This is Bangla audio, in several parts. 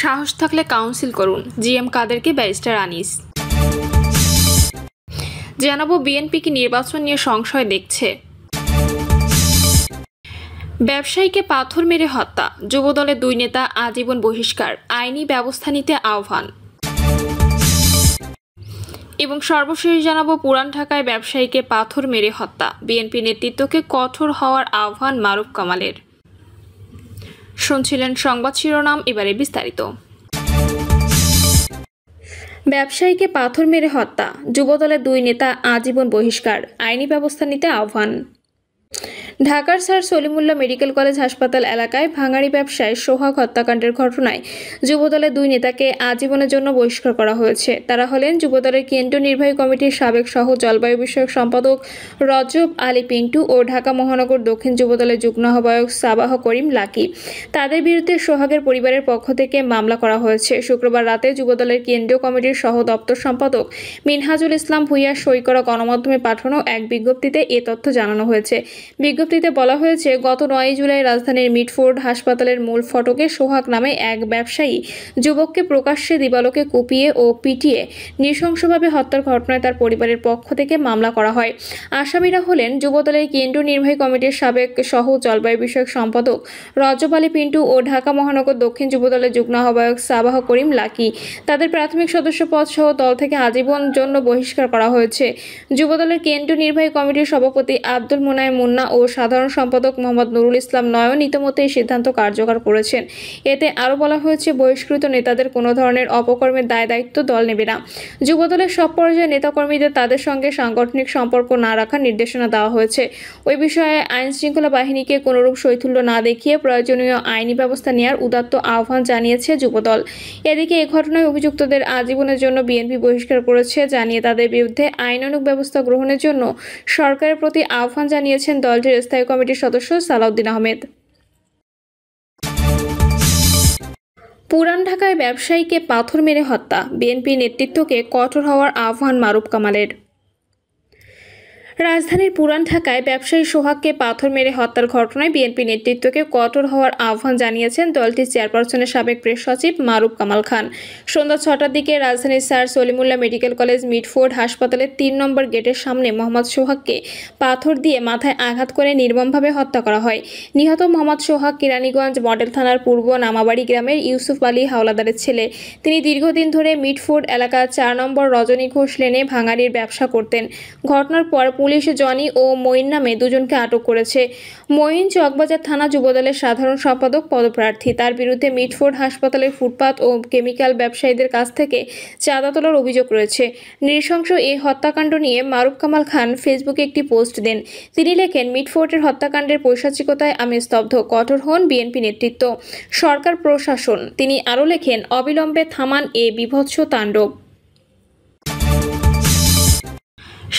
সাহস থাকলে কাউন্সিল করুন, জিএম কাদেরকে ব্যারিস্টার আনিস। জানাবো বিএনপিকে নির্বাচন নিয়ে সংশয় দেখছে। ব্যবসায়ীকে পাথর মেরে হত্যা, যুবদলের 2 নেতা আজীবন বহিষ্কার, আইনি ব্যবস্থা নিতে আহ্বান। এবং সর্বশেষ জানাবো পুরান ঢাকায় ব্যবসায়ীকে পাথর মেরে হত্যা, বিএনপি নেতৃত্বকে কঠোর হওয়ার আহ্বান মারুফ কামালের। শুনছিলেন সংবাদ শিরোনাম, এবারে বিস্তারিত। ব্যবসায়ীকে পাথর মেরে হত্যা, যুবদলের 2 নেতা আজীবন বহিষ্কার, আইনি ব্যবস্থা নিতে আহ্বান। ঢাকার স্যার সলিমুল্লাহ মেডিকেল কলেজ হাসপাতাল এলাকায় ভাঙাড়ি ব্যবসায়ী সোহাগ হত্যাকাণ্ডের ঘটনায় যুবদলের 2 নেতাকে আজীবনের জন্য বহিষ্কার করা হয়েছে। তারা হলেন যুবদলের কেন্দ্রীয় নির্বাহী কমিটির সাবেক সহ জলবায়ু বিষয়ক সম্পাদক রজব আলী পিন্টু ও ঢাকা মহানগর দক্ষিণ যুবদলের যুগ্ম আহ্বায়ক সাবাহ করিম লাকি। তাদের বিরুদ্ধে সোহাগের পরিবারের পক্ষ থেকে মামলা করা হয়েছে। শুক্রবার রাতে যুবদলের কেন্দ্রীয় কমিটির সহ দপ্তর সম্পাদক মিনহাজুল ইসলাম ভূঁইয়া সই করা গণমাধ্যমে পাঠানো এক বিজ্ঞপ্তিতে এ তথ্য জানানো হয়েছে। বিজ্ঞপ্তিতে বলা হয়েছে, গত 9 জুলাই রাজধানীর মিটফোর্ড হাসপাতালের মূল ফটকে সোহাগ নামে এক ব্যবসায়ী যুবককে প্রকাশ্যে দিবালোকে কুপিয়ে ও পিটিয়ে নৃশংসভাবে হত্যার ঘটনায় তার পরিবারের পক্ষ থেকে মামলা করা হয়। আসামিরা হলেন যুবদলের কেন্দ্রীয় নির্বাহী কমিটির সাবেক সহ জলবায়ু বিষয়ক সম্পাদক রজব আলী পিন্টু ও ঢাকা মহানগর দক্ষিণ যুবদলের যুগ্ম আহ্বায়ক সাবাহ করিম লাকি। তাদের প্রাথমিক সদস্য পদ সহ দল থেকে আজীবন জন্য বহিষ্কার করা হয়েছে। যুবদলের কেন্দ্রীয় নির্বাহী কমিটির সভাপতি আব্দুল মুনায়েম মুন্না ও সাধারণ সম্পাদক মোহাম্মদ নুরুল ইসলাম নয়ন ইতিমধ্যে এই সিদ্ধান্ত কার্যকর করেছেন। এতে আরও বলা হয়েছে, বহিষ্কৃত নেতাদের কোনো ধরনের অপকর্মের দায়-দায়িত্ব দল নেবে না। যুবদলের সব পর্যায়ের নেতাকর্মীদের তাদের সঙ্গে সাংগঠনিক সম্পর্ক না রাখার নির্দেশনা দেওয়া হয়েছে। ওই বিষয়ে আইন শৃঙ্খলা বাহিনীকে কোনোরূপ শৈথল্য না দেখিয়ে প্রয়োজনীয় আইনি ব্যবস্থা নেওয়ার উদাত্ত আহ্বান জানিয়েছে যুবদল। এদিকে এ ঘটনায় অভিযুক্তদের আজীবনের জন্য বিএনপি বহিষ্কার করেছে জানিয়ে তাদের বিরুদ্ধে আইনানুগ ব্যবস্থা গ্রহণের জন্য সরকারের প্রতি আহ্বান জানিয়েছেন দলটির স্থায়ী কমিটির সদস্য সালাউদ্দিন আহমেদ। পুরান ঢাকায় ব্যবসায়ীকে পাথর মেরে হত্যা, বিএনপি নেতৃত্বকে কঠোর হওয়ার আহ্বান মারুফ কামালের। রাজধানীর পুরান ঢাকায় ব্যবসায়ী সোহাগকে পাথর মেরে হত্যার ঘটনায় বিএনপি নেতৃত্বকে কঠোর হওয়ার আহ্বান জানিয়েছেন দলটির চেয়ারপারসনের সাবেক প্রেস সচিব মারুফ কামাল খান। সন্ধ্যা 6টার দিকে রাজধানীর sir Salimullah medical college Mitford হাসপাতালের 3 নম্বর গেটের সামনে মোহাম্মদ সোহাগকে পাথর দিয়ে মাথায় আঘাত করে নির্মমভাবে হত্যা করা হয়। নিহত মোহাম্মদ সোহাগ কেরানীগঞ্জ মডেল থানার পূর্ব নামাবাড়ি গ্রামের ইউসুফ আলী হাওলাদারের ছেলে। তিনি দীর্ঘদিন ধরে মিটফোর্ড এলাকার 4 নম্বর রজনী ঘোষ লেনে ভাঙাড়ির ব্যবসা করতেন। ঘটনার পর পুলিশ জনি ও মঈন নামে 2 জনকে আটক করেছে। মঈন চকবাজার থানা যুবদলের সাধারণ সম্পাদক পদপ্রার্থী। তার বিরুদ্ধে মিটফোর্ড হাসপাতালের ফুটপাত ও কেমিক্যাল ব্যবসায়ীদের কাছ থেকে চাঁদা তোলার অভিযোগ রয়েছে। নৃশংস এই হত্যাকাণ্ড নিয়ে মারুফ কামাল খান ফেসবুকে একটি পোস্ট দেন। তিনি লেখেন, মিটফোর্ডের হত্যাকাণ্ডের পৈশাচিকতায় আমি স্তব্ধ, কঠোর হন বিএনপি নেতৃত্ব, সরকার, প্রশাসন। তিনি আরও লেখেন, অবিলম্বে থামান এ বিভৎস তাণ্ডব।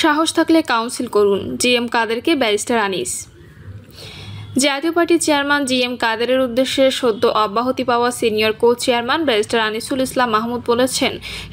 সাহস থাকলে কাউন্সিল করুন, জিএম কাদেরকে ব্যারিস্টার আনিস। জাতীয় পার্টির চেয়ারম্যান জিএম কাদেরের উদ্দেশ্যে সদ্য অব্যাহতি পাওয়া senior co chairman barrister Anisul Islam Mahmud বলেছেন,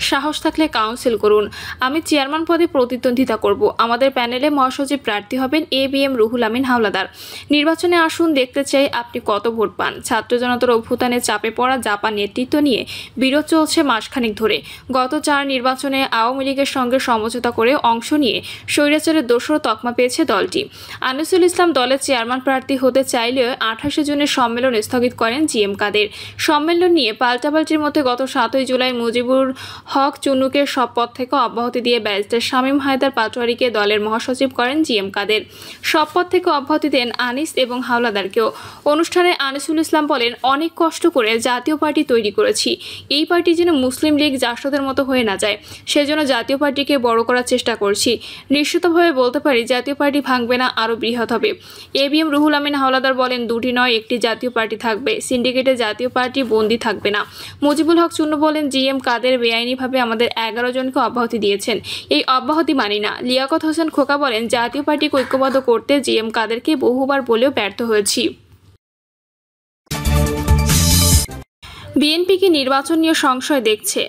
সাহস থাকলে কাউন্সিল করুন। আমি চেয়ারম্যান পদে প্রতিদ্বন্দ্বিতা করব। আমাদের প্যানেলে মহাসচিব প্রার্থী হবেন ABM রুহুল আমিন হাওলাদার। নির্বাচনে আসুন, দেখতে চাই আপনি কত ভোট পান। ছাত্র জনতার অভ্যুত্থানে চাপে পড়া জাপান নেতৃত্ব নিয়ে বিরোধ চলছে মাসখানেক ধরে। গত 4 নির্বাচনে আওয়ামী লীগের সঙ্গে সমঝোতা করে অংশ নিয়ে স্বৈরাচারের দোসর তকমা পেয়েছে দলটি। আনিসুল ইসলাম দলের চেয়ারম্যান প্রার্থী হতে চাইলেও 28 জুনের সম্মেলন স্থগিত করেন জিএম কাদের। সম্মেলন নিয়ে পাল্টাপাল্টির মধ্যে গত 7 জুলাই মুজিবুর হক চুন্নুকে সব পদ থেকে অব্যাহতি দিয়ে ব্যারিস্টার শামীম হায়দার পাটোয়ারিকে দলের মহাসচিব করেন জিএম কাদের। সব পদ থেকে অব্যাহতি দেন আনিস এবং হাওলাদারকেও। অনুষ্ঠানে আনিসুল ইসলাম বলেন, অনেক কষ্ট করে জাতীয় পার্টি তৈরি করেছি। এই পার্টি যেন মুসলিম লীগ জাসদের মতো হয়ে না যায়, সেজন্য জাতীয় পার্টিকে বড় করার চেষ্টা করছি। নিশ্চিতভাবে বলতে পারি, জাতীয় পার্টি ভাঙবে না, আরও বৃহৎ হবে। ABM রুহুল আমিন হাওলাদার বলেন, 2টি নয়, একটি জাতীয় পার্টি থাকবে। সিন্ডিকেটে জাতীয় পার্টি বন্দী থাকবে না। মুজিবুল হক চুন্নু বলেন, জিএম কাদের বেআইনিভাবে আমাদের 11 জনকে অব্যাহতি দিয়েছেন। এই অব্যাহতি মানি না। লিয়াকত হোসেন খোকা বলেন, জাতীয় পার্টিকে ঐক্যবদ্ধ করতে জিএম কাদেরকে বহুবার বলেও ব্যর্থ হয়েছি। বিএনপিকে নির্বাচন নিয়ে সংশয় দেখছে।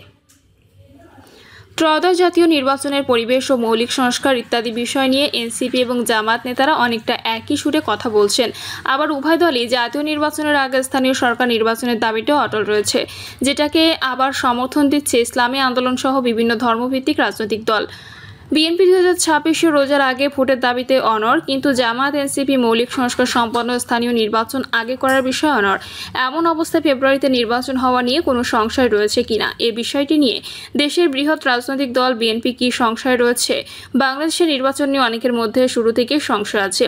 ত্রয়োদশ জাতীয় নির্বাচনের পরিবেশ ও মৌলিক সংস্কার ইত্যাদি বিষয় নিয়ে এনসিপি এবং জামাত নেতারা অনেকটা একই সুরে কথা বলছেন। আবার উভয় দলই জাতীয় নির্বাচনের আগে স্থানীয় সরকার নির্বাচনের দাবিতেও অটল রয়েছে, যেটাকে আবার সমর্থন দিচ্ছে ইসলামী আন্দোলন সহ বিভিন্ন ধর্মভিত্তিক রাজনৈতিক দল। বিএনপি 2026 রোজার আগে ভোটের দাবিতে অনড়, কিন্তু জামাত এনসিপি মৌলিক সংস্কার সম্পন্ন স্থানীয় নির্বাচন আগে করার বিষয়ে অনড়। এমন অবস্থায় ফেব্রুয়ারিতে নির্বাচন হওয়া নিয়ে কোনো সংশয় রয়েছে কিনা এ বিষয়টি নিয়ে দেশের বৃহৎ রাজনৈতিক দল বিএনপি কি সংশয় রয়েছে? বাংলাদেশের নির্বাচন নিয়ে অনেকের মধ্যে শুরু থেকেই সংশয় আছে।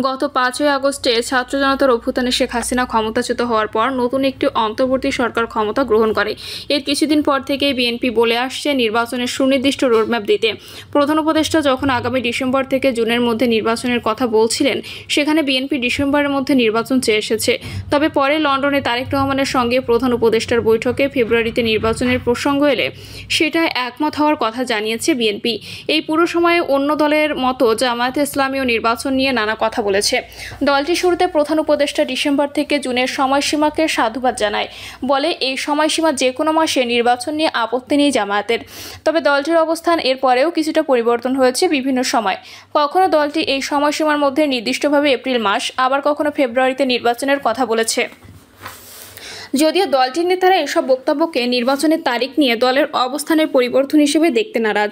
গত 5ই আগস্টে ছাত্র জনতার অভ্যুত্থানে শেখ হাসিনা ক্ষমতাচ্যুত হওয়ার পর নতুন একটি অন্তর্বর্তী সরকার ক্ষমতা গ্রহণ করে। এর কিছুদিন পর থেকেই বিএনপি বলে আসছে নির্বাচনের সুনির্দিষ্ট রোডম্যাপ দিতে। প্রধান উপদেষ্টা যখন আগামী ডিসেম্বর থেকে জুনের মধ্যে নির্বাচনের কথা বলছিলেন, সেখানে বিএনপি ডিসেম্বরের মধ্যে নির্বাচন চেয়ে এসেছে। তবে পরে লন্ডনে তারেক রহমানের সঙ্গে প্রধান উপদেষ্টার বৈঠকে ফেব্রুয়ারিতে নির্বাচনের প্রসঙ্গ এলে সেটায় একমত হওয়ার কথা জানিয়েছে বিএনপি। এই পুরো সময়ে অন্য দলের মতো জামায়াতে ইসলামীও নির্বাচন নিয়ে নানা কথা বলেছে। দলটি শুরুতে প্রধান উপদেষ্টা ডিসেম্বর থেকে জুনের সময়সীমাকে সাধুবাদ জানায়, বলে এই সময়সীমা যে কোনো মাসে নির্বাচন নিয়ে আপত্তি নেই জামায়াতের। তবে দলটির অবস্থান এর পরেও কিছুটা পরিবর্তন হয়েছে বিভিন্ন সময়। কখনো দলটি এই সময়সীমার মধ্যে নির্দিষ্টভাবে এপ্রিল মাস, আবার কখনো ফেব্রুয়ারিতে নির্বাচনের কথা বলেছে। যদিও দলটির নেতারা এসব বক্তব্যকে নির্বাচনের তারিখ নিয়ে দলের অবস্থানের পরিবর্তন হিসেবে দেখতে নারাজ।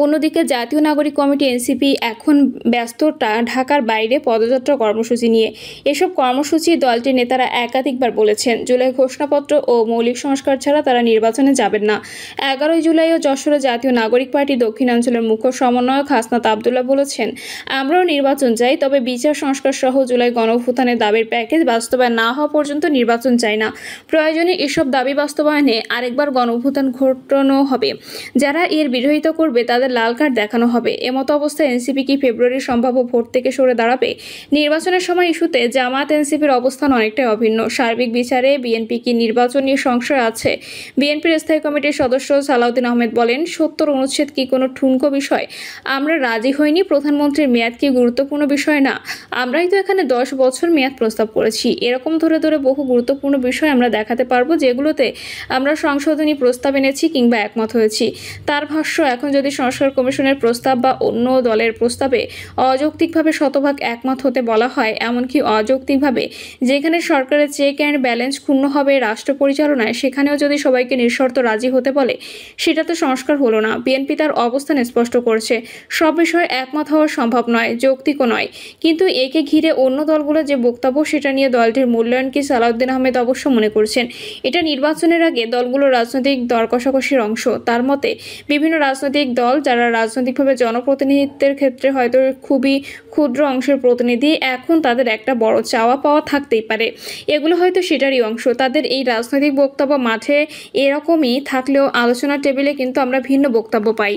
অন্যদিকে জাতীয় নাগরিক কমিটি এনসিপি এখন ব্যস্ত ঢাকার বাইরে পদযাত্রা কর্মসূচি নিয়ে। এসব কর্মসূচি দলটির নেতারা একাধিকবার বলেছেন, জুলাই ঘোষণাপত্র ও মৌলিক সংস্কার ছাড়া তারা নির্বাচনে যাবেন না। 11 জুলাইও যশোরে জাতীয় নাগরিক পার্টি দক্ষিণাঞ্চলের মুখ্য সমন্বয়ক হাসনাত আবদুল্লাহ বলেছেন, আমরাও নির্বাচন চাই, তবে বিচার সংস্কার সহ জুলাই গণঅভ্যুত্থানের দাবির প্যাকেজ বাস্তবায়ন না হওয়া পর্যন্ত নির্বাচন চাই না। প্রয়োজনে এসব দাবি বাস্তবায়নে আরেকবার গণঅভ্যুত্থান ঘটানো হবে। যারা এর বিরোধিতা করবে তাদের লাল কার্ড দেখানো হবে। এমতো অবস্থায় এনসিপি কি ফেব্রুয়ারির সম্ভাব্য ভোট থেকে সরে দাঁড়াবে? নির্বাচনের সময় ইস্যুতে জামাত এনসিপির অবস্থান অনেকটাই অভিন্ন। সার্বিক বিচারে বিএনপি কি নির্বাচন নিয়ে সংশয় আছে? বিএনপির স্থায়ী কমিটির সদস্য সালাউদ্দিন আহমেদ বলেন, 70 অনুচ্ছেদ কি কোনো ঠুনকো বিষয়? আমরা রাজি হইনি। প্রধানমন্ত্রীর মেয়াদ কি গুরুত্বপূর্ণ বিষয় না? আমরাই তো এখানে 10 বছর মেয়াদ প্রস্তাব করেছি। এরকম ধরে ধরে বহু গুরুত্বপূর্ণ বিষয় আমরা দেখাতে পারবো যেগুলোতে আমরা সংশোধনী প্রস্তাব এনেছি কিংবা একমত হয়েছি। তার ভাষ্য, এখন যদি সংস্কার কমিশনের প্রস্তাব বা অন্য দলের প্রস্তাবে অযৌক্তিকভাবে শতভাগ একমত হতে বলা হয়, এমনকি অযৌক্তিকভাবে যেখানে সরকারের চেক অ্যান্ড ব্যালেন্স ক্ষুণ্ণ হবে রাষ্ট্র পরিচালনায়, সেখানেও যদি সবাইকে নিঃশর্ত রাজি হতে বলে, সেটা তো সংস্কার হলো না। বিএনপি তার অবস্থান স্পষ্ট করছে, সব বিষয়ে একমত হওয়া সম্ভব নয়, যৌক্তিকও নয়। কিন্তু একে ঘিরে অন্য দলগুলো যে বক্তব্য, সেটা নিয়ে দলটির মূল্যায়ন কি সালাউদ্দিন আহমেদ অবশ্য মনে করছেন এটা নির্বাচনের আগে দলগুলোর রাজনৈতিক দর কষাকষির অংশ। তার মতে, বিভিন্ন রাজনৈতিক দল যারা রাজনৈতিকভাবে জনপ্রতিনিধিত্বের ক্ষেত্রে হয়তো খুবই ক্ষুদ্র অংশের প্রতিনিধি, এখন তাদের একটা বড় চাওয়া পাওয়া থাকতেই পারে। এগুলো হয়তো সেটারই অংশ। তাদের এই রাজনৈতিক বক্তব্য মাঠে এরকমই থাকলেও আলোচনার টেবিলে কিন্তু আমরা ভিন্ন বক্তব্য পাই।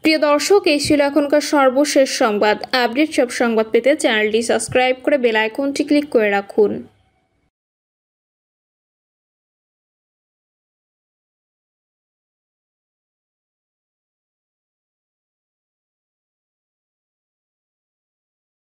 প্রিয় দর্শক, এই ছিল এখনকার সর্বশেষ সংবাদ। আপডেট সব সংবাদ পেতে চ্যানেলটি সাবস্ক্রাইব করে বেল আইকনটি ক্লিক করে রাখুন।